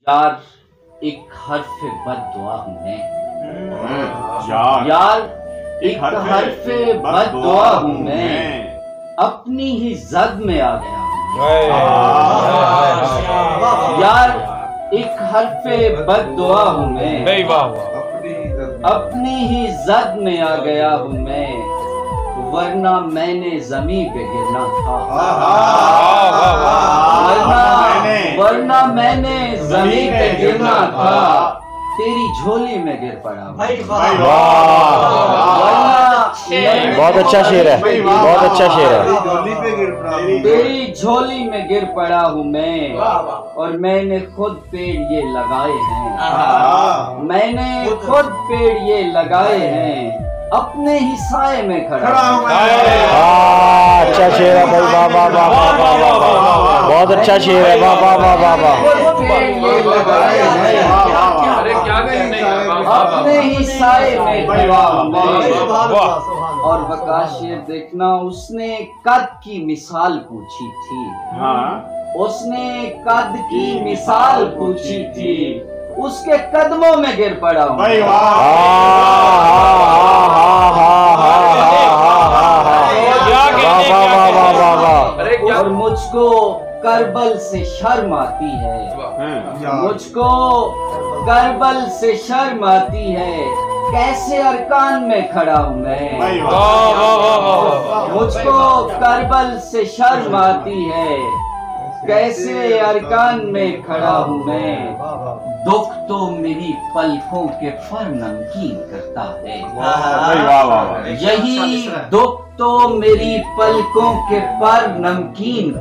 यार एक हर्फ बद दुआ हूँ मैं, यार एक हर्फ बद दुआ हूँ मैं, अपनी ही जद में आ गया हूँ। यार एक हर्फ बद दुआ हूँ मैं, अपनी ही जद में आ गया हूँ मैं, वरना मैंने जमीन पे गिरना था। वरना मैंने जमीन पे गिरना था, तेरी झोली में गिर पड़ा। बहुत अच्छा शेर है, बहुत अच्छा शेर है। तेरी झोली में गिर पड़ा हूँ मैं, और मैंने खुद पेड़ ये लगाए हैं। मैंने खुद पेड़ ये लगाए हैं, अपने ही साए में खड़ा हूँ। अच्छा शेर है भाई, वाह वाह वाह वाह वाह वाह, बहुत अच्छा शेर है, वाह वाह वाह वाह वाह। अपने ही साए में खड़ा हूँ। और वकाश शेर देखना, उसने कद की मिसाल पूछी थी। उसने कद की मिसाल पूछी थी, उसके कदमों में गिर पड़ा हूँ। और मुझको करबल से शर्म आती है, मुझको करबल से शर्म आती है, कैसे अरकान में खड़ा हूँ मैं। मुझको करबल से शर्म आती है, कैसे अरकान में खड़ा हूँ मैं। दुख तो मेरी पलकों के पर नमकीन करता है, यही दुख तो मेरी पलकों के पर नमकीन